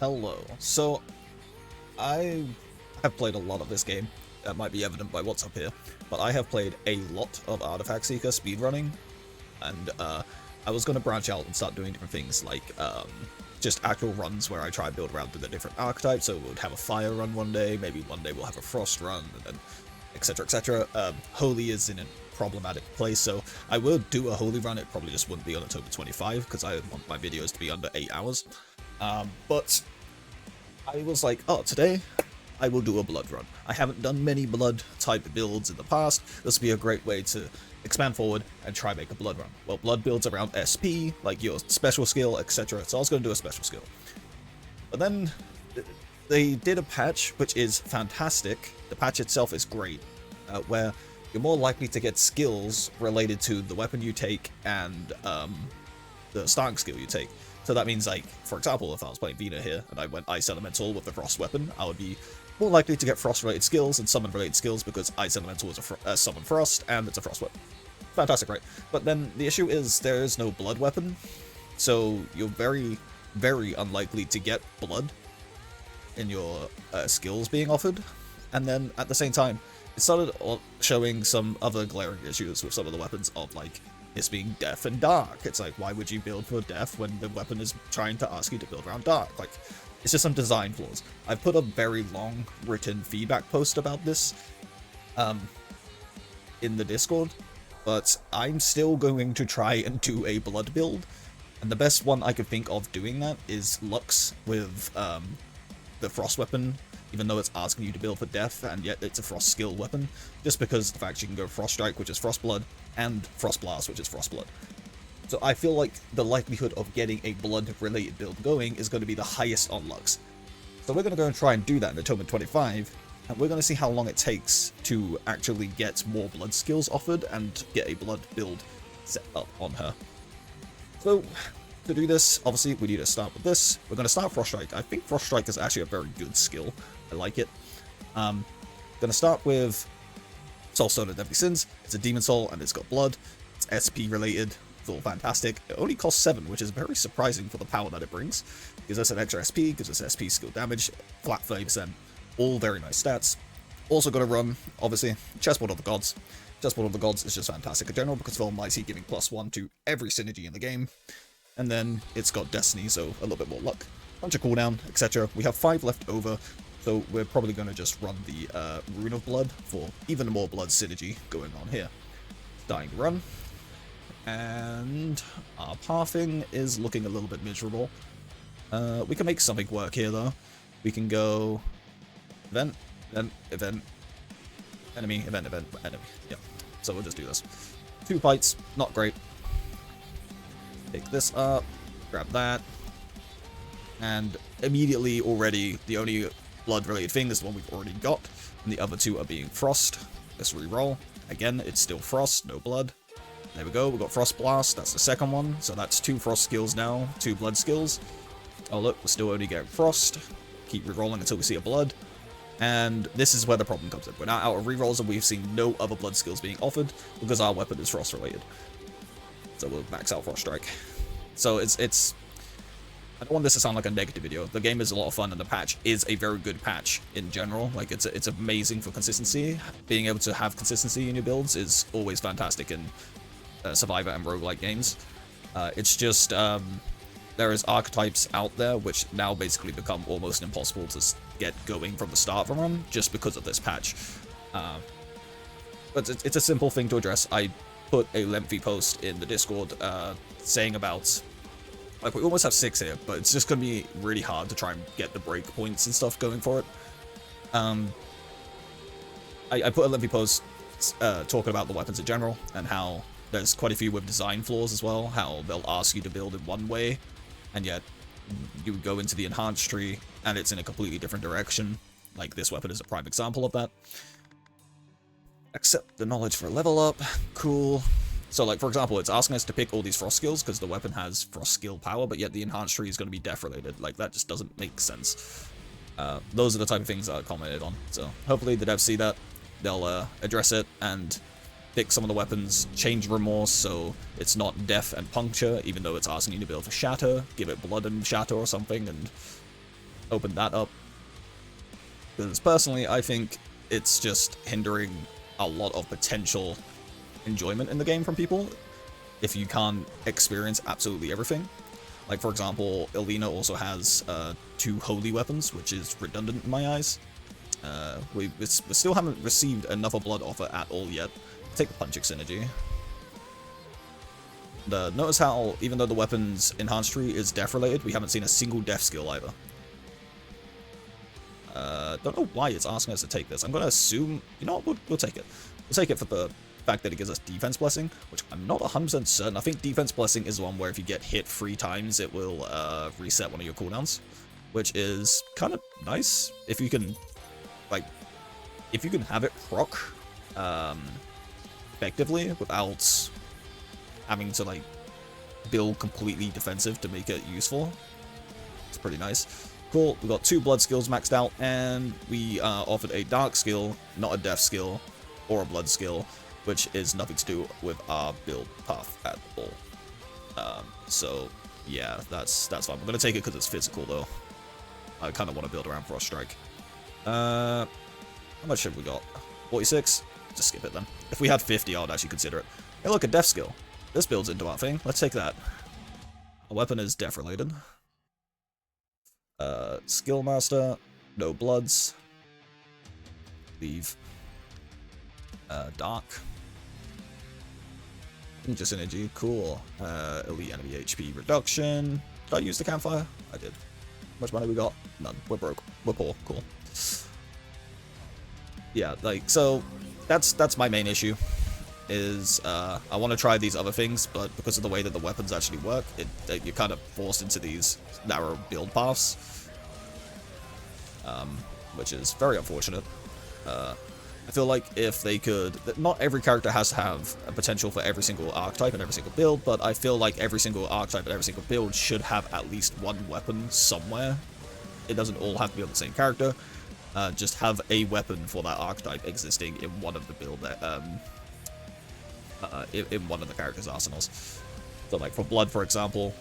Hello. So, I have played a lot of this game. That might be evident by what's up here. But I have played a lot of Artifact Seeker speedrunning. And I was going to branch out and start doing different things like just actual runs where I try and build around the different archetypes. So we'll have a fire run one day, maybe one day we'll have a frost run, and then etc. etc. Holy is in a problematic place, so I would do a holy run. It probably just wouldn't be on October 25 because I want my videos to be under 8 hours. But I was like, oh, today I will do a blood run. I haven't done many blood type builds in the past. This would be a great way to expand forward and try make a blood run. Well, blood builds around SP, like your special skill, etc. So I was going to do a special skill. But then they did a patch which is fantastic. The patch itself is great, where you're more likely to get skills related to the weapon you take and the starting skill you take. So that means, like, for example, if I was playing Vina here and I went Ice Elemental with the Frost weapon, I would be more likely to get Frost-related skills and Summon-related skills because Ice Elemental is a Summon Frost and it's a Frost weapon. Fantastic, right? But then the issue is there is no blood weapon, so you're very, very unlikely to get blood in your skills being offered. And then at the same time, it started showing some other glaring issues with some of the weapons of, like, this being death and dark. It's like, why would you build for death when the weapon is trying to ask you to build around dark? Like, it's just some design flaws. I've put a very long written feedback post about this in the Discord, but I'm still going to try and do a blood build. And the best one I could think of doing that is Lux with the Frost weapon, even though it's asking you to build for death, and yet it's a Frost skill weapon, just because of the fact you can go Frost Strike, which is Frost Blood, and Frost Blast, which is Frost Blood. So I feel like the likelihood of getting a blood-related build going is going to be the highest on Lux. So we're going to go and try and do that in Atonement 25, and we're going to see how long it takes to actually get more blood skills offered and get a blood build set up on her. So, to do this, obviously, we need to start with this. We're going to start Frost Strike. I think Frost Strike is actually a very good skill. I like it. Going to start with Soulstone of Deadly Sins. It's a Demon Soul, and it's got blood. It's SP related. It's all fantastic. It only costs 7, which is very surprising for the power that it brings. Gives us an extra SP, gives us SP skill damage, flat 30%. All very nice stats. Also got to run, obviously, Chessboard of the Gods. Chessboard of the Gods is just fantastic in general, because of Almighty giving +1 to every synergy in the game. And then it's got Destiny, so a little bit more luck. Bunch of cooldown, etc. We have 5 left over, so we're probably going to just run the Rune of Blood for even more blood synergy going on here. Dying to run. And our pathing is looking a little bit miserable. We can make something work here, though. We can go event, event, enemy, event, enemy. Yeah, so we'll just do this. 2 fights, not great. Pick this up, grab that, and immediately already the only blood-related thing is the one we've already got, and the other 2 are being Frost. Let's re-roll. Again, it's still Frost, no blood. There we go, we've got Frost Blast, that's the second one, so that's 2 Frost skills now, 2 blood skills. Oh look, we're still only getting Frost. Keep re-rolling until we see a blood. And this is where the problem comes in. We're now out of re-rolls and we've seen no other blood skills being offered, because our weapon is Frost-related. So we'll max out Frost Strike. So it's I don't want this to sound like a negative video. The game is a lot of fun and the patch is a very good patch in general. Like it's amazing for consistency. Being able to have consistency in your builds is always fantastic in Survivor and roguelike games. It's just there is archetypes out there which now basically become almost impossible to get going from the start of a run just because of this patch. But it's a simple thing to address. I put a lengthy post in the Discord saying about, like, we almost have 6 here, but it's just going to be really hard to try and get the break points and stuff going for it. I put a lengthy post talking about the weapons in general, and how there's quite a few with design flaws as well, how they'll ask you to build in one way, and yet you go into the enhanced tree, and it's in a completely different direction. Like, this weapon is a prime example of that. Accept the knowledge for a level up. Cool. So, like, for example, it's asking us to pick all these Frost skills because the weapon has Frost skill power, but yet the enhanced tree is going to be death related. Like, that just doesn't make sense. Those are the type of things that I commented on. So, hopefully the devs see that. They'll address it and pick some of the weapons, change Remorse so it's not death and puncture, even though it's asking you to build for shatter. Give it blood and shatter or something, and open that up. Because personally, I think it's just hindering a lot of potential enjoyment in the game from people if you can't experience absolutely everything. Like, for example, Elena also has 2 holy weapons, which is redundant in my eyes. We still haven't received another blood offer at all yet. Take the Punching Synergy. Notice how, even though the weapon's enhanced tree is death related, we haven't seen a single death skill either. Don't know why it's asking us to take this. I'm going to assume, you know what, we'll take it. We'll take it for the fact that it gives us Defense Blessing, which I'm not 100% certain. I think Defense Blessing is one where if you get hit 3 times, it will reset one of your cooldowns, which is kind of nice. If you can, like, if you can have it proc effectively without having to, like, build completely defensive to make it useful, it's pretty nice. Cool, we got 2 blood skills maxed out, and we offered a dark skill, not a death skill, or a blood skill, which is nothing to do with our build path at all. So yeah, that's fine. We're gonna take it because it's physical though. I kind of want to build around Frost Strike. How much have we got? 46? Just skip it then. If we had 50, I would actually consider it. Hey look, a death skill. This builds into our thing. Let's take that. Our weapon is death related. Skill master, no bloods. Leave. Dark. Ninja synergy, cool. Elite enemy HP reduction. Did I use the campfire? I did. How much money we got? None. We're broke. We're poor. Cool. Yeah, like, so that's my main issue. Is I want to try these other things, but because of the way that the weapons actually work, you're kind of forced into these narrow build paths, which is very unfortunate. I feel like if they could, not every character has to have a potential for every single archetype and every single build, but I feel like every single archetype and every single build should have at least one weapon somewhere. It doesn't all have to be on the same character. Just have a weapon for that archetype existing in one of the build in one of the characters' arsenals. So, like for Blood, for example,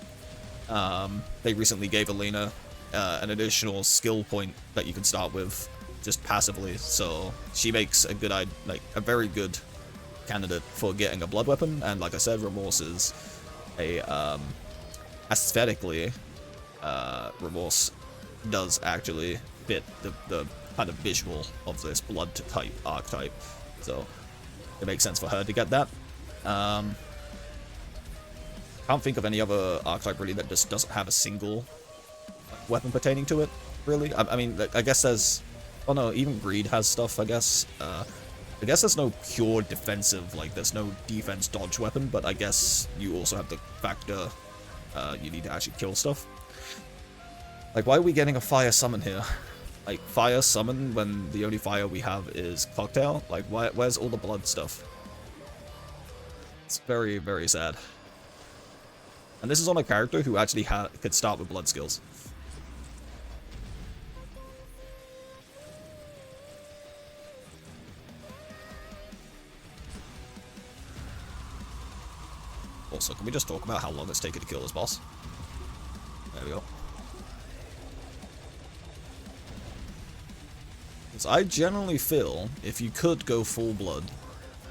they recently gave Elena an additional skill point that you can start with just passively, so she makes a good, like a very good candidate for getting a blood weapon. And like I said, Remorse is a aesthetically, Remorse does actually fit the kind of visual of this blood type archetype, so it makes sense for her to get that. Can't think of any other archetype really that just doesn't have a single weapon pertaining to it, really. I mean, I guess there's, oh no, even Greed has stuff, I guess. I guess there's no pure defensive, like there's no defense dodge weapon, but I guess you also have the factor you need to actually kill stuff. Like, why are we getting a fire summon here? Like, fire summon when the only fire we have is Cocktail? Like, where's all the blood stuff? It's very, very sad. And this is on a character who actually could start with blood skills. Also, can we just talk about how long it's taken to kill this boss? There we go. Because I generally feel if you could go full blood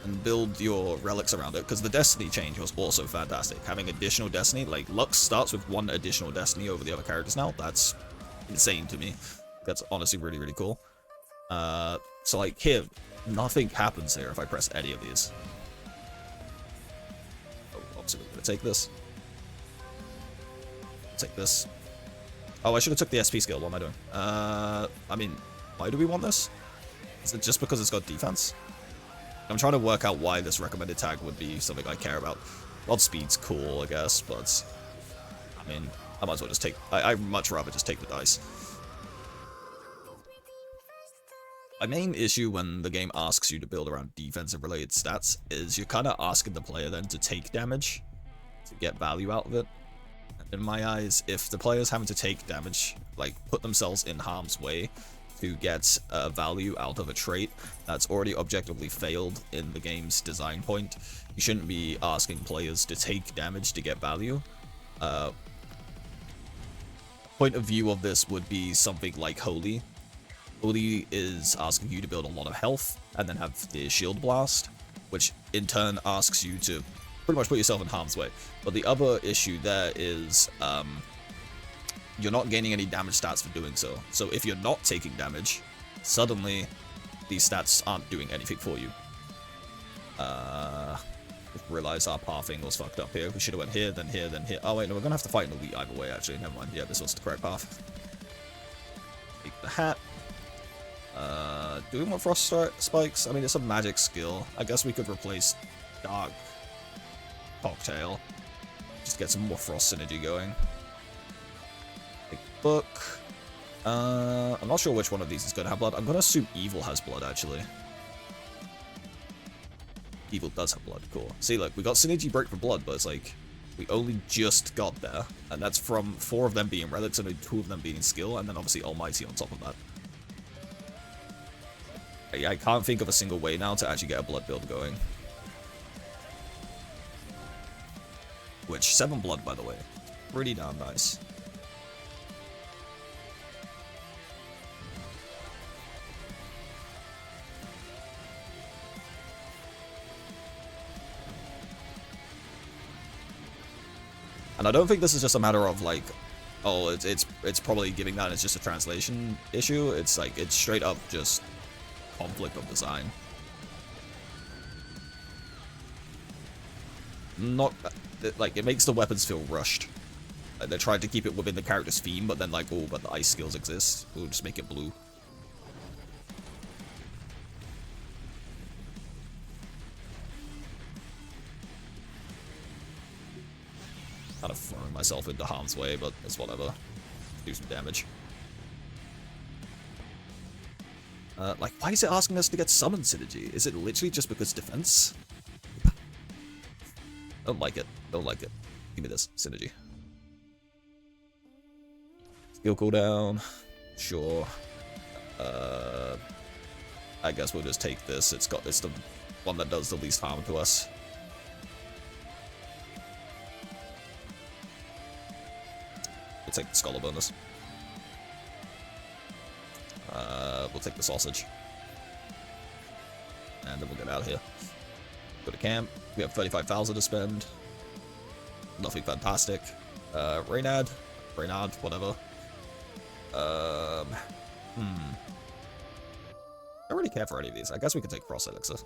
and build your relics around it, because the Destiny change was also fantastic. Having additional Destiny, like Lux starts with 1 additional Destiny over the other characters now. That's insane to me. That's honestly really, really cool. So like here, nothing happens here if I press any of these. So we're gonna take this. Take this. Oh, I should have took the SP skill. What am I doing? I mean, why do we want this? Is it just because it's got defense? I'm trying to work out why this recommended tag would be something I care about. Well, speed's cool, I guess, but I mean, I might as well just take. I'd much rather just take the dice. My main issue when the game asks you to build around defensive related stats is you're kind of asking the player then to take damage to get value out of it. And in my eyes, if the player's having to take damage, like put themselves in harm's way to get value out of a trait that's already objectively failed in the game's design point, you shouldn't be asking players to take damage to get value. point of view of this would be something like Holy. Holy is asking you to build a lot of health and then have the shield blast, which in turn asks you to pretty much put yourself in harm's way. But the other issue there is you're not gaining any damage stats for doing so. So if you're not taking damage, suddenly these stats aren't doing anything for you. Realize our pathing was fucked up here. We should have went here, then here, then here. Oh wait, no, we're gonna have to fight an elite either way, actually. Never mind. Yeah, this was the correct path. Take the hat. Do we want frost spikes? I mean, it's a magic skill. I guess we could replace dark cocktail. Just get some more frost synergy going. Take book. I'm not sure which one of these is gonna have blood. I'm gonna assume evil has blood, actually. Evil does have blood, cool. See, look, we got synergy break for blood, but it's like, we only just got there, and that's from 4 of them being relics and 2 of them being skill, and then obviously Almighty on top of that. I can't think of a single way now to actually get a blood build going. Which, 7 blood, by the way. Pretty damn nice. And I don't think this is just a matter of like, oh, it's probably giving that as just a translation issue. It's like, it's straight up just conflict of design. Not, like, it makes the weapons feel rushed. Like, they tried to keep it within the character's theme, but then like, oh, but the ice skills exist. We'll just make it blue. Kind of throwing myself into harm's way, but it's whatever. Do some damage. Like, why is it asking us to get summon synergy? Is it literally just because defense? Don't like it. Don't like it. Give me this synergy. Skill cooldown. Sure. I guess we'll just take this. It's the one that does the least harm to us. We'll take the scholar bonus. We'll take the sausage. And then we'll get out of here. Go to camp. We have 35,000 to spend. Nothing fantastic. Reynard, whatever. I don't really care for any of these. I guess we could take Frost Elixir.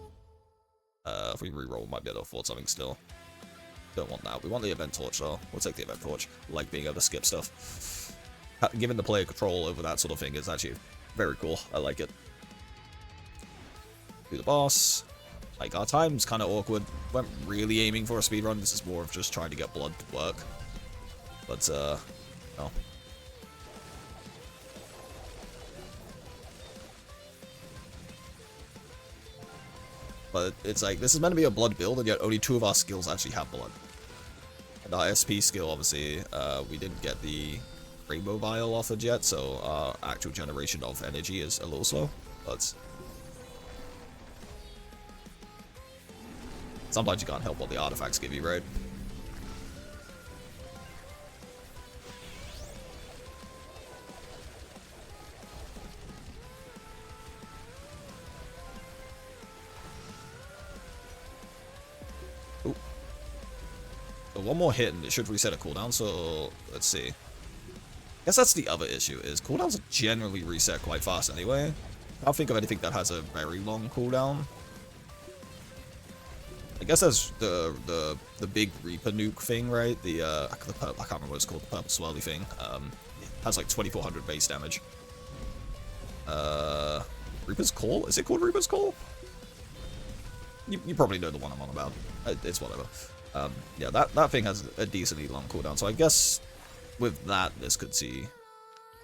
If we reroll, we might be able to afford something still. Don't want that. We want the Event Torch, though. We'll take the Event Torch. Like being able to skip stuff. Giving the player control over that sort of thing is actually very cool. I like it. Do the boss. Like, our time's kind of awkward. Weren't really aiming for a speedrun. This is more of just trying to get blood to work. But, no. But it's like, this is meant to be a blood build, and yet only 2 of our skills actually have blood. And our SP skill, obviously, we didn't get the Rainbow Vial offered yet, so our actual generation of energy is a little slow. But sometimes you can't help what the artifacts give you, right? So one more hit and it should reset a cooldown, so let's see. I guess that's the other issue, is cooldowns generally reset quite fast anyway. I can't think of anything that has a very long cooldown. I guess that's the big Reaper nuke thing, right? I can't remember what it's called, the purple swirly thing. It has like 2400 base damage. Reaper's Call? Is it called Reaper's Call? You probably know the one I'm on about. It's whatever. Yeah, that thing has a decently long cooldown, so I guess with that, this could see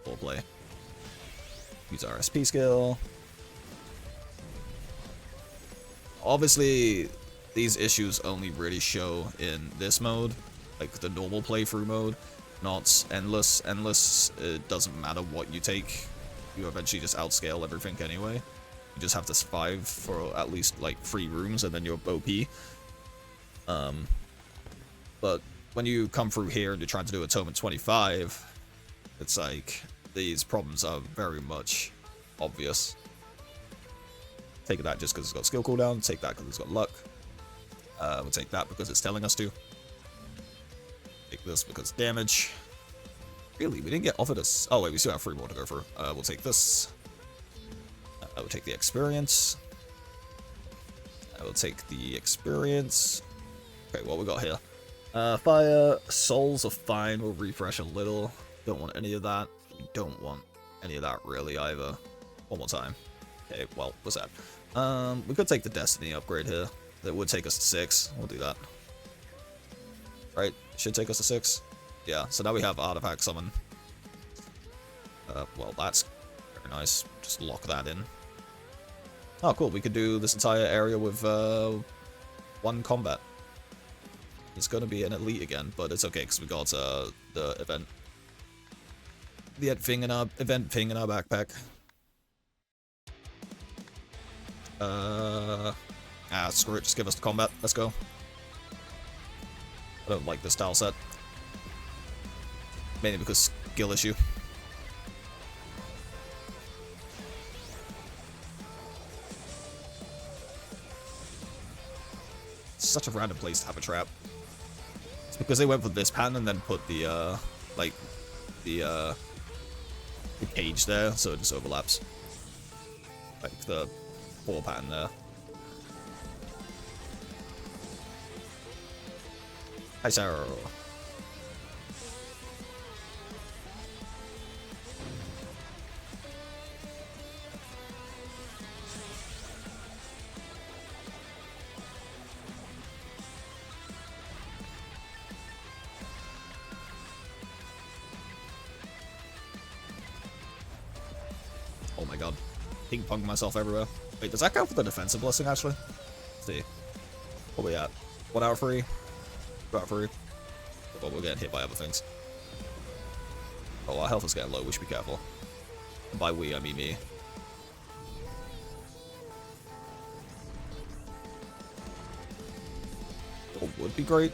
foreplay. Use our SP skill. Obviously, these issues only really show in this mode, like the normal playthrough mode, not endless. Endless, it doesn't matter what you take. You eventually just outscale everything anyway. You just have to survive for at least like 3 rooms and then you're OP. But when you come through here and you're trying to do Atonement 25, It's like, these problems are very much obvious. Take that just because it's got skill cooldown, take that because it's got luck. We'll take that because it's telling us to. Take this because damage. Really, we didn't get offered us. Oh wait, we still have 3 more to go through. We'll take this. We'll take the experience. We'll take the experience. Okay, what we got here? Fire, souls are fine. We'll refresh a little. Don't want any of that. We don't want any of that really either. One more time. Okay, well, what's that? We could take the Destiny upgrade here. That would take us to 6. We'll do that. Right? Should take us to 6. Yeah, so now we have Artifact Summon. Well, that's very nice. Just lock that in. Oh, cool. We could do this entire area with 1 combat. It's going to be an elite again, but it's okay because we got the event. The thing in our backpack. Screw it. Just give us the combat. Let's go. I don't like this tile set. Mainly because skill issue. It's such a random place to have a trap. It's because they went for this pattern and then put the the cage there, so it just overlaps. Like the 4 pattern there. Hi, Sarah. Oh my god. Ping-pong myself everywhere. Wait, does that count for the defensive blessing, actually? Let's see. What are we at? 1 out of 3? 2 out of 3? But we're getting hit by other things. Oh, our health is getting low. We should be careful. And by we, I mean me. What would be great?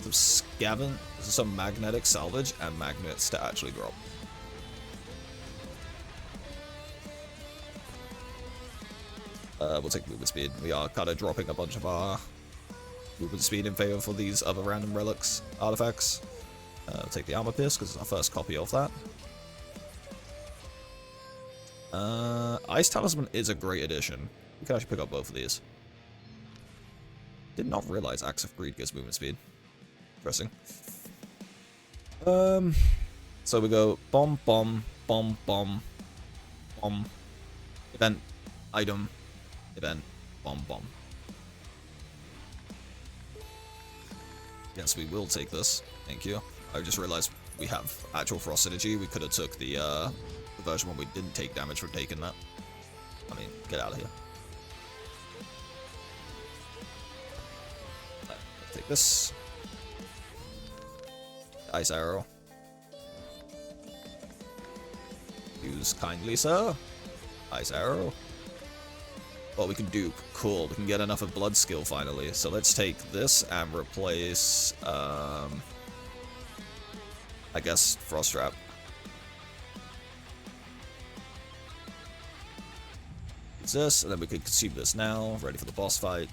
Some scavenge, some magnetic salvage, and magnets to actually drop. We'll take movement speed. We are kind of dropping a bunch of our movement speed in favor for these other random relics, artifacts. Take the armor pierce because it's our first copy of that. Ice Talisman is a great addition. We can actually pick up both of these. Did not realize Axe of Greed gives movement speed. Interesting. So we go bomb, bomb, bomb, bomb, bomb, event, item, event, bomb, bomb. Yes, we will take this. Thank you. I just realized we have actual frost synergy. We could have took the version when we didn't take damage from taking that. I mean, get out of here. Take this. Ice arrow. Use kindly, sir. Ice arrow. What we can do, cool. We can get enough of blood skill finally. So let's take this and replace, I guess, Frost Trap. Use this, and then we can consume this now. Ready for the boss fight.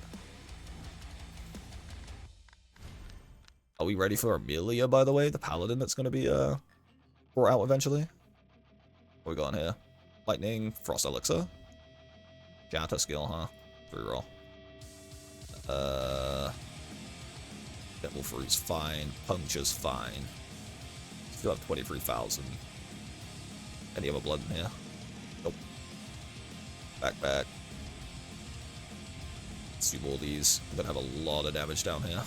Are we ready for Amelia, by the way? The paladin that's going to be brought out eventually. What we got in here? Lightning, Frost Elixir. Janta skill, huh? Reroll. Devil Fruit's fine. Puncture's fine. Still have 23,000. Any other blood in here? Nope. Back, back. Let's do all these. I'm gonna have a lot of damage down here.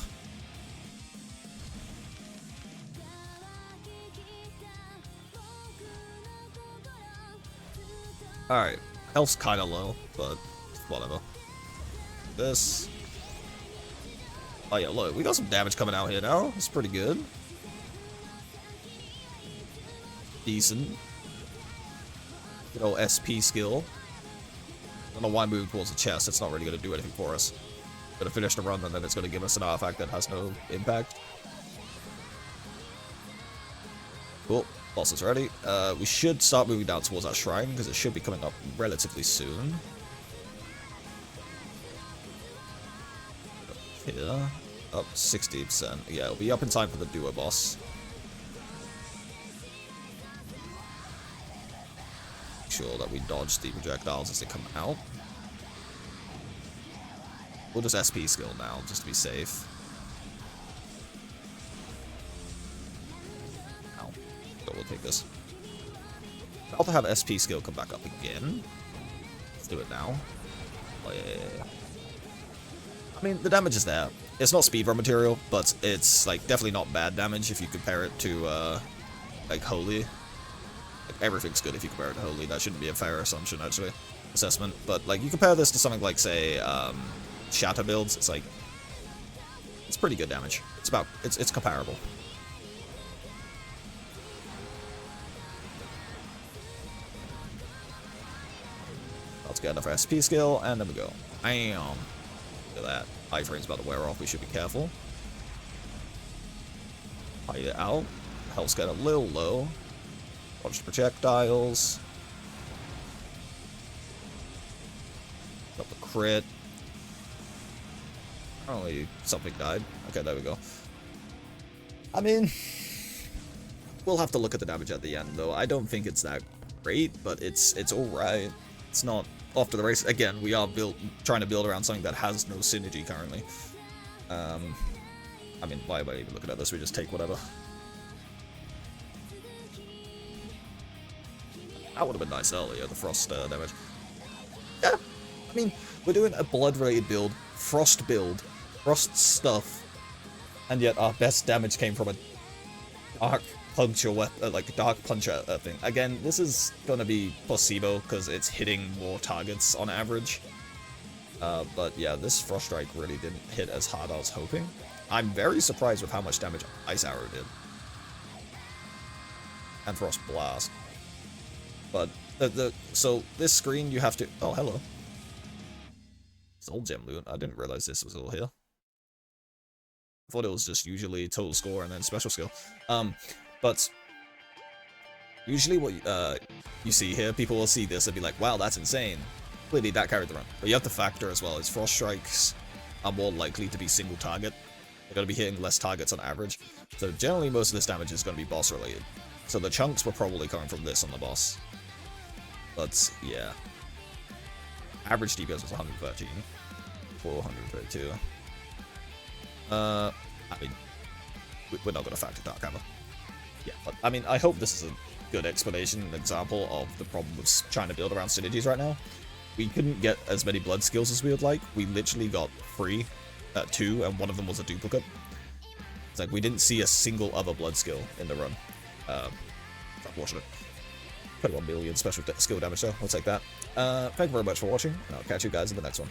Alright. Health's kinda low, but whatever. This. Oh yeah, look, we got some damage coming out here now. It's pretty good. Decent. Good old SP skill. I don't know why moving towards the chest. It's not really going to do anything for us. Gonna finish the run and then it's going to give us an artifact that has no impact. Cool. Boss is ready. We should start moving down towards our shrine, because it should be coming up relatively soon. Here. Up 60%. Yeah, it'll be up in time for the duo boss. Make sure that we dodge the projectiles as they come out. We'll just SP skill now, just to be safe. Ow. So we'll take this. I'll have SP skill come back up again. Let's do it now. Oh, yeah. I mean, the damage is there. It's not speedrun material, but it's, like, definitely not bad damage if you compare it to, like, Holy. Like, everything's good if you compare it to Holy. That shouldn't be a fair assumption, actually. Assessment. But, like, you compare this to something like, say, Shatter builds, it's like, it's pretty good damage. It's comparable. Let's get another SP skill, and there we go. Bam! Look at that. Iframe's about to wear off, we should be careful. Hide it out. Health's getting a little low. Watch the projectiles. Got the crit. Only something died. Okay, there we go. I mean, we'll have to look at the damage at the end, though. I don't think it's that great, but it's alright. It's not off to the race. Again, we are trying to build around something that has no synergy currently. I mean, why am I even looking at this? We just take whatever. That would have been nice earlier, the frost damage. Yeah, I mean, we're doing a blood-related build, frost build, frost stuff, and yet our best damage came from a dark puncher weapon, like dark puncher thing. Again, this is gonna be placebo because it's hitting more targets on average. But yeah, this frost strike really didn't hit as hard as I was hoping. I'm very surprised with how much damage Ice Arrow did. And Frost Blast. But, so this screen you have to... Oh, hello. Soul Gem Loot. I didn't realize this was all here. I thought it was just usually total score and then special skill. But... Usually what you see here, people will see this and be like, wow, that's insane. Clearly that carried the run. But you have to factor as well, is Frost Strikes are more likely to be single target. They're going to be hitting less targets on average. So generally most of this damage is going to be boss related. So the chunks were probably coming from this on the boss. But yeah. Average DPS was 113. 432. I mean, we're not going to factor Dark Hammer. Yeah, but I mean, I hope this is a good explanation, an example of the problem with trying to build around synergies right now. We couldn't get as many blood skills as we would like. We literally got 3, 2, and one of them was a duplicate. It's like we didn't see a single other blood skill in the run. Unfortunate. 21 million special skill damage though, we'll take that. Thank you very much for watching, and I'll catch you guys in the next one.